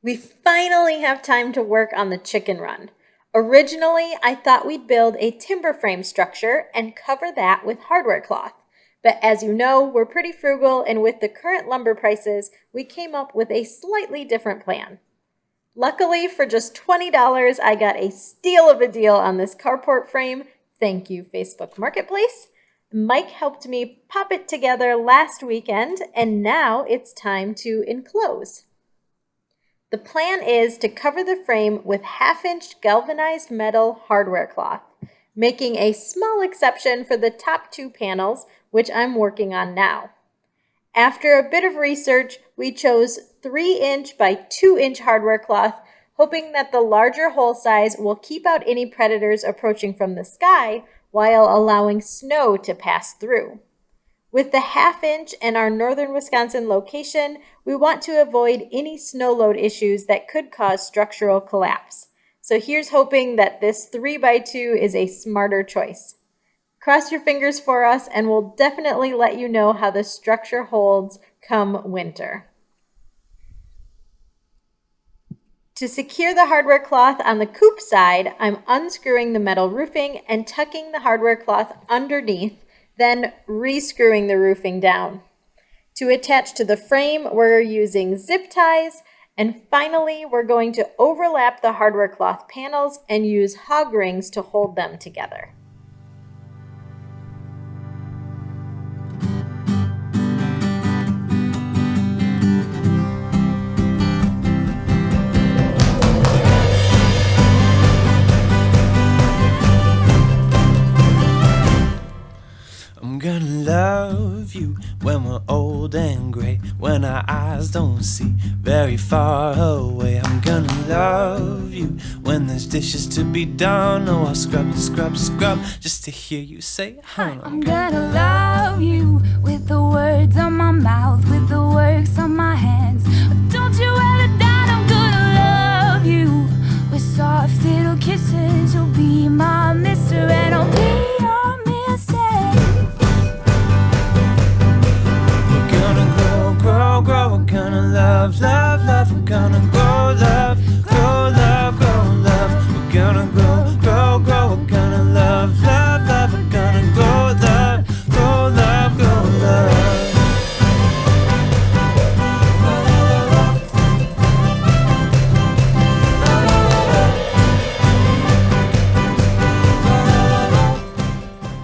We finally have time to work on the chicken run. Originally, I thought we'd build a timber frame structure and cover that with hardware cloth. But as you know, we're pretty frugal, and with the current lumber prices, we came up with a slightly different plan. Luckily, for just $20, I got a steal of a deal on this carport frame. Thank you, Facebook Marketplace. Mike helped me pop it together last weekend, and now it's time to enclose. The plan is to cover the frame with half-inch galvanized metal hardware cloth, making a small exception for the top two panels, which I'm working on now. After a bit of research, we chose 3-inch by 2-inch hardware cloth, hoping that the larger hole size will keep out any predators approaching from the sky while allowing snow to pass through. With the half-inch and our northern Wisconsin location, we want to avoid any snow load issues that could cause structural collapse. So here's hoping that this 3x2 is a smarter choice. Cross your fingers for us, and we'll definitely let you know how the structure holds come winter. To secure the hardware cloth on the coop side, I'm unscrewing the metal roofing and tucking the hardware cloth underneath, then re-screwing the roofing down. To attach to the frame, we're using zip ties, and finally, we're going to overlap the hardware cloth panels and use hog rings to hold them together. I'm gonna love you when we're old and gray, when our eyes don't see very far away. I'm gonna love you when there's dishes to be done. Oh, I'll scrub, scrub, scrub just to hear you say, huh. I'm gonna love you with the words on my mouth, with the works on my hands. But don't you ever doubt I'm gonna love you with soft little kisses. You'll be my mister and I'll be your missus. Grow, we're gonna love, love, love. We're gonna grow, love, grow, love, grow, love. We're gonna grow, we're gonna love, love, love. We're gonna grow, love, grow, love, grow, love.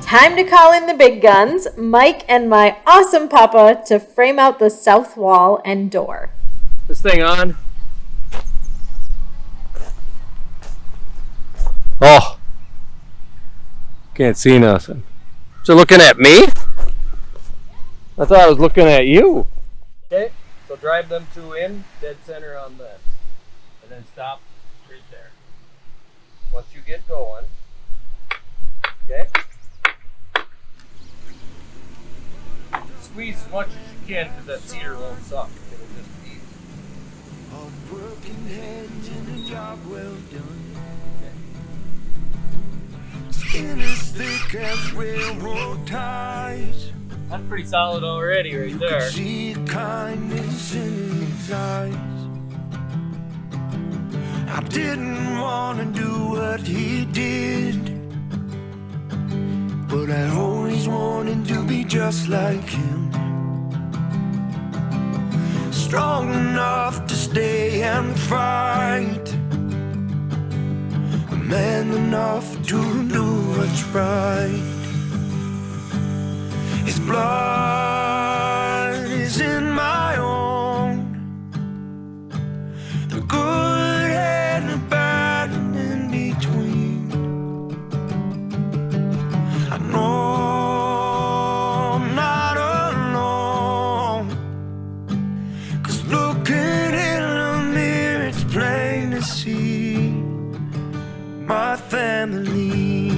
Time to call in the big guns, Mike and my awesome papa, to frame out the south wall and door. This thing on? Oh, can't see nothing. So looking at me? I thought I was looking at you. Okay, so drive them two in, dead center on this, and then stop right there. Once you get going, okay? Squeeze as much as you can because that cedar won't suck. It'll just be A working hand in a job well done. Skin as thick as railroad ties. That's pretty solid already right there. See kindness in his eyes. I didn't want to do what he did, but I always wanted to be just like him. Strong enough to stay and fight, a man enough to do what's right. His blood is in my own, the good and the bad and in between. I know I'm not alone, 'cause looking in the mirror it's plain to see my family.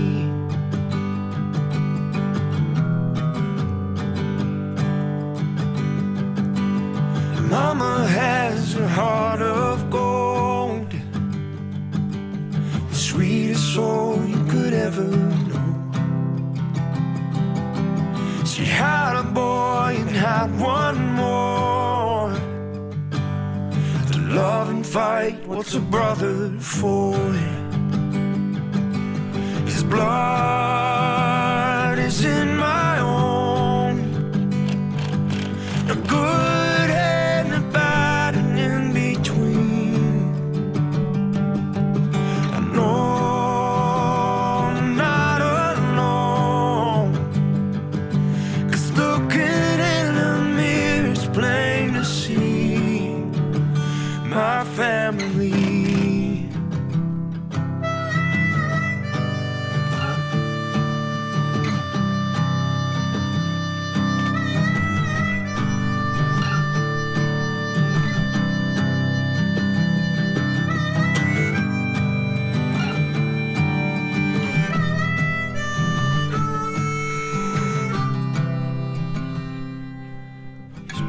love and fight, what's a brother for? His blood is in my own. A good and a bad and in between. I know I'm not alone, 'cause looking in the mirror it's plain to see my family.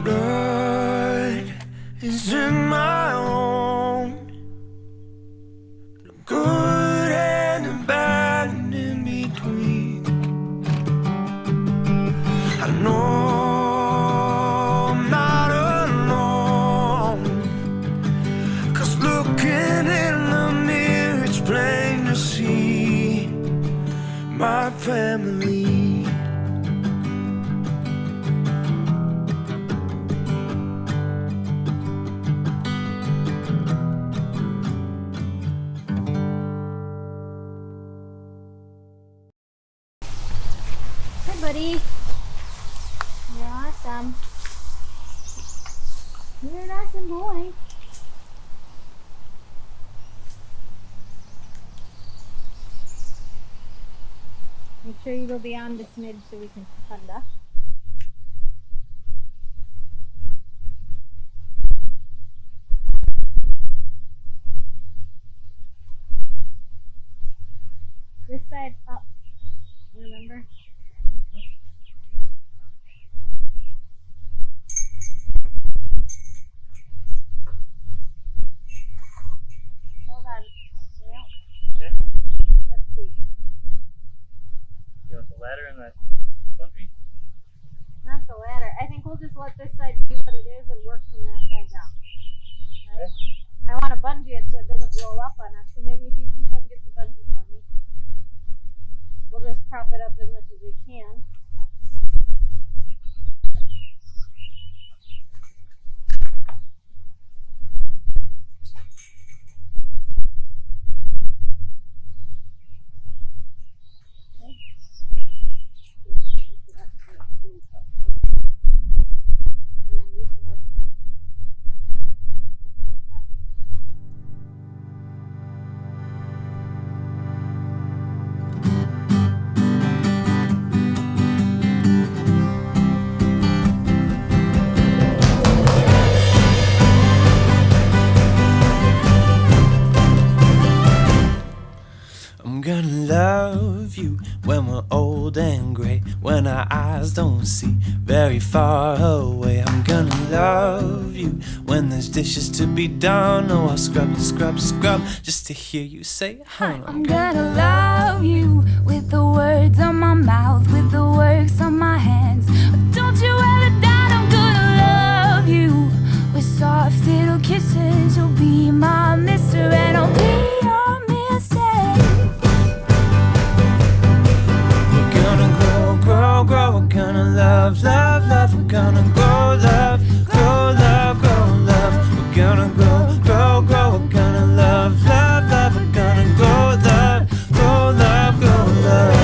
Blood is in my own. The good and the bad and in between. I know I'm not alone, 'cause looking in the mirror it's plain to see my family. Hi, buddy. You're awesome. You're an awesome boy. Make sure you go beyond the smidge so we can fund up. This side up. Remember? Hold on. Yeah. Okay. Let's see. You want the ladder and that bungee? Not the ladder. I think we'll just let this side be what it is and work from that side down. Right? I want to bungee it so it doesn't roll up on us. So maybe if you can come get the bungee for me. We'll just prop it up as much as we can. And then we can work from I'm gonna love you when we're old and gray, when our eyes don't see very far away. I'm gonna love you when there's dishes to be done. Oh, I'll scrub, scrub, scrub just to hear you say, huh. I'm gonna love you with the words on my mouth, with the works on my hands. But don't you ever doubt I'm gonna love you with soft little kisses. You'll be my mister and I'll be your mistake. We're gonna grow, grow, grow. We're gonna love, love, love. We're gonna grow, love, grow, love, grow, love. We're gonna grow, grow, grow. We're gonna love, love, love. We're gonna grow, love, grow, love, grow, love.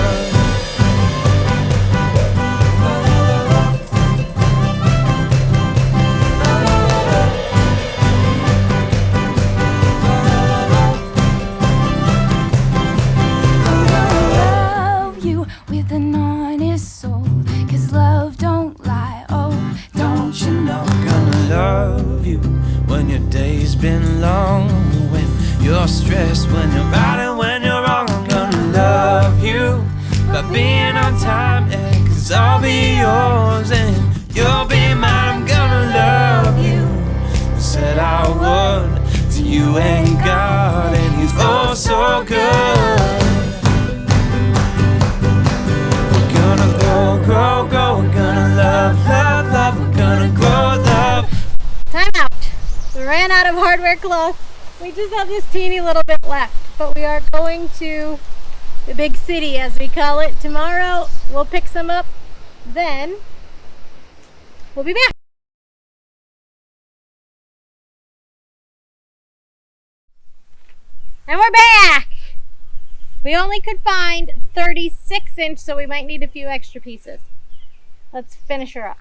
I'm gonna love you with an honest soul, 'cause love don't lie, oh, don't you know? I'm gonna love you when your day's been long, when you're stressed, when you're right and when you're wrong. I'm gonna love you by being on time, and 'cause I'll be yours and you'll be mine. I'm gonna love you, said I would, to you ain't God, and he's oh so good. We're gonna grow, grow, grow. We're gonna love, love, love. We're gonna grow, love. Time out. We ran out of hardware cloth. We just have this teeny little bit left, but we are going to the big city, as we call it. Tomorrow we'll pick some up, then we'll be back. And we're back! We only could find 36-inch, so we might need a few extra pieces. Let's finish her up.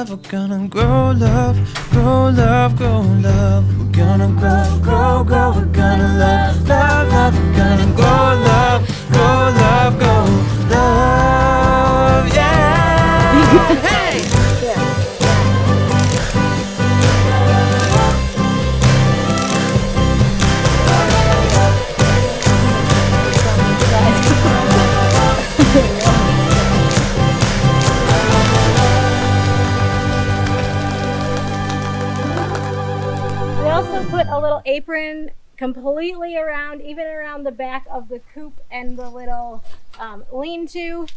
We're gonna grow love, grow love, grow love. We're gonna grow, grow, grow. We're gonna love, love, love. We're gonna grow love, grow love, grow love. Yeah. Hey. Put a little apron completely around, even around the back of the coop and the little lean-to,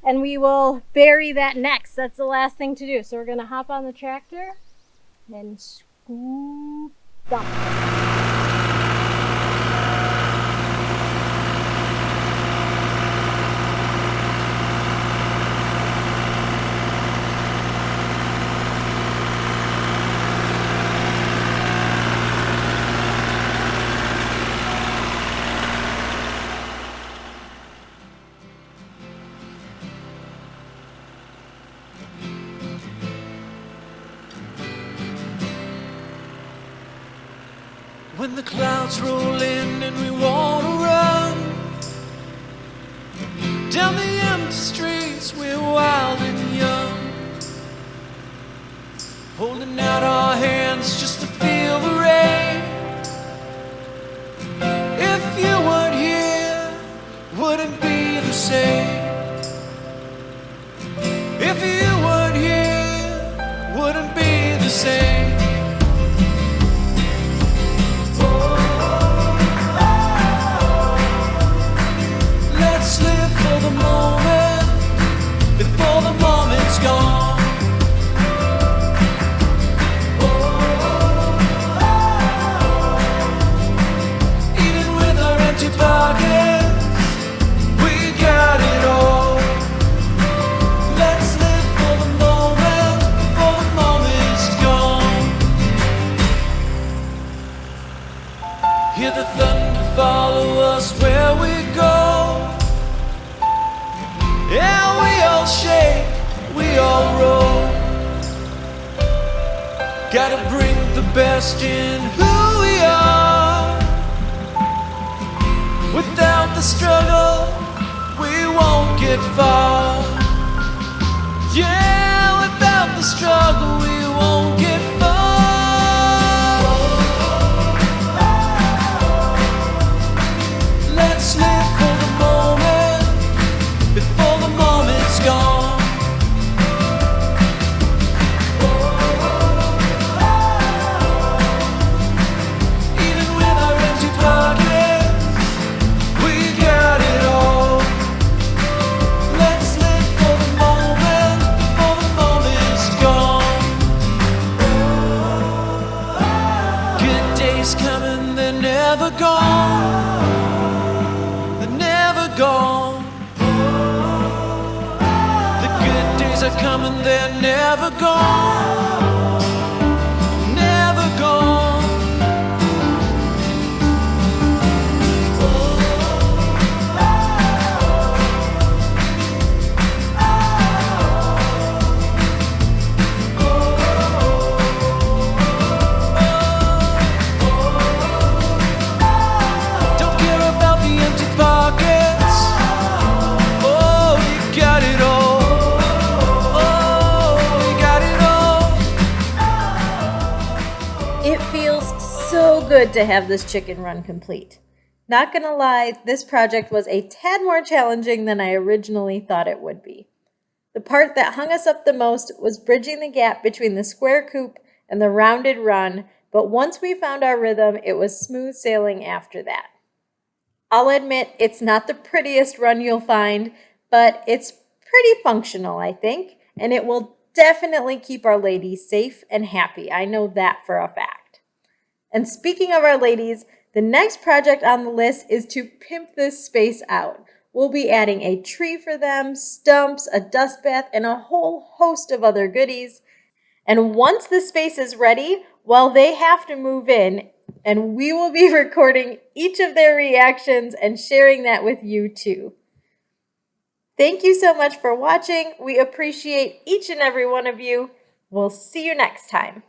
and we will bury that next. That's the last thing to do. So we're going to hop on the tractor and scoop dump. When the clouds roll in and we wanna run down the empty streets, we're wild and young, holding out our hands just to feel the rain. If you weren't here, wouldn't be the same. If you weren't here, wouldn't be the same. The moment before the moment's gone. Even with our empty pockets, we got it all. Let's live for the moment before the moment's gone. Hear the thunder follow us where we go. Yeah, we all shake, we all roll. Gotta bring the best in who we are. Without the struggle, we won't get far. Yeah, without the struggle, we won't get far. Let's live for the moment before the moment's gone. Even with our empty pockets, we got it all. Let's live for the moment before the moment's gone. never gone. They're never gone. The good days are coming, they're never gone. Never gone. It feels so good to have this chicken run complete. Not gonna lie, this project was a tad more challenging than I originally thought it would be. The part that hung us up the most was bridging the gap between the square coop and the rounded run, but once we found our rhythm, it was smooth sailing after that. I'll admit it's not the prettiest run you'll find, but it's pretty functional, I think, and it will definitely keep our ladies safe and happy. I know that for a fact. And speaking of our ladies, the next project on the list is to pimp this space out. We'll be adding a tree for them, stumps, a dust bath, and a whole host of other goodies. And once the space is ready, well, they have to move in, and we will be recording each of their reactions and sharing that with you too. Thank you so much for watching. We appreciate each and every one of you. We'll see you next time.